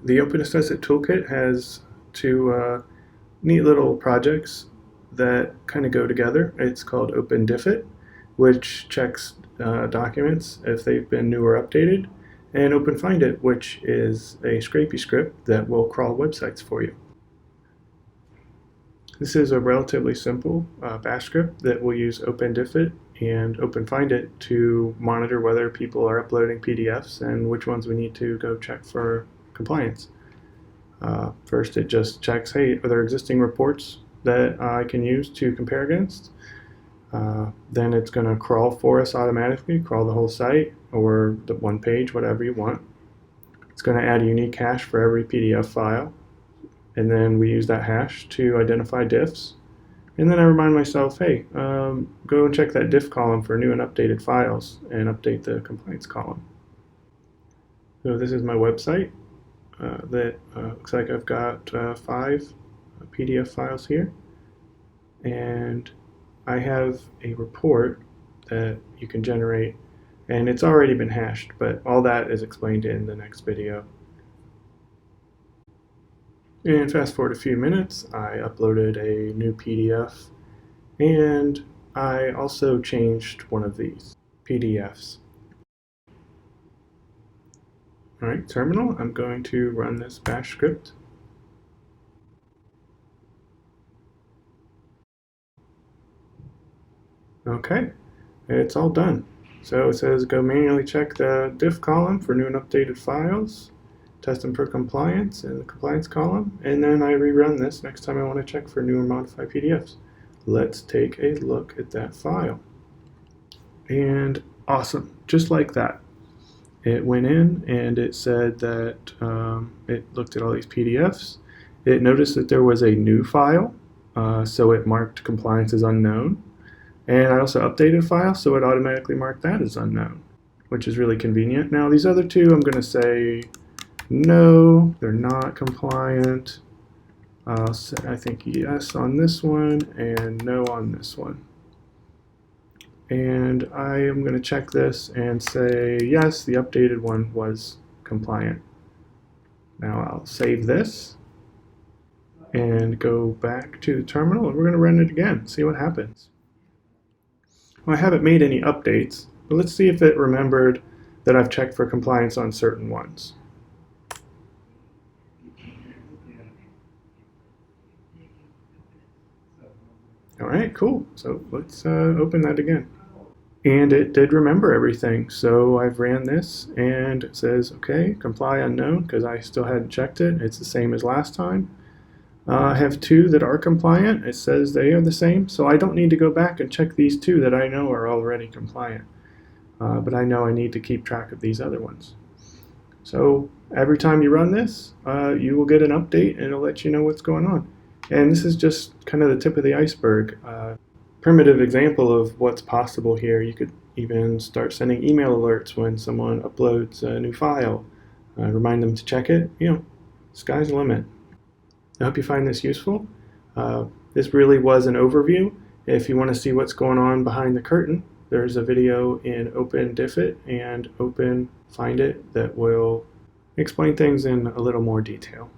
The OpenDiffIt toolkit has two neat little projects that kind of go together. It's called OpenDiffIt, which checks documents if they've been new or updated, and OpenFindIt, which is a scrapey script that will crawl websites for you. This is a relatively simple bash script that will use OpenDiffIt and OpenFindIt to monitor whether people are uploading PDFs and which ones we need to go check for compliance. First, it just checks, hey, are there existing reports that I can use to compare against? Then it's going to crawl for us automatically, crawl the whole site or the one page, whatever you want. It's going to add a unique hash for every PDF file, and then we use that hash to identify diffs. And then I remind myself, hey, go and check that diff column for new and updated files and update the compliance column. So this is my website that looks like I've got 5 PDF files here, and I have a report that you can generate, and it's already been hashed, but all that is explained in the next video. And fast forward a few minutes, I uploaded a new PDF, and I also changed one of these PDFs. Alright, terminal, I'm going to run this bash script. Okay, it's all done. So it says go manually check the diff column for new and updated files, test them for compliance in the compliance column, and then I rerun this next time I want to check for new or modified PDFs. Let's take a look at that file. And awesome, just like that. It went in and it said that it looked at all these PDFs. It noticed that there was a new file, so it marked compliance as unknown. And I also updated a file, so it automatically marked that as unknown, which is really convenient. Now these other two, I'm going to say no, they're not compliant. I'll say, I think, yes on this one and no on this one. And I am going to check this and say, yes, the updated one was compliant. Now I'll save this and go back to the terminal, and we're going to run it again, see what happens. Well, I haven't made any updates, but let's see if it remembered that I've checked for compliance on certain ones. All right, cool. So let's open that again. And it did remember everything. So I've ran this and it says, okay, comply unknown, because I still hadn't checked it. It's the same as last time. I have 2 that are compliant. It says they are the same. So I don't need to go back and check these 2 that I know are already compliant. But I know I need to keep track of these other ones. So every time you run this, you will get an update and it'll let you know what's going on. And this is just kind of the tip of the iceberg. Primitive example of what's possible here. You could even start sending email alerts when someone uploads a new file. Remind them to check it. You know, sky's the limit. I hope you find this useful. This really was an overview. If you want to see what's going on behind the curtain, there's a video in OpenDiffIt and OpenFindIt that will explain things in a little more detail.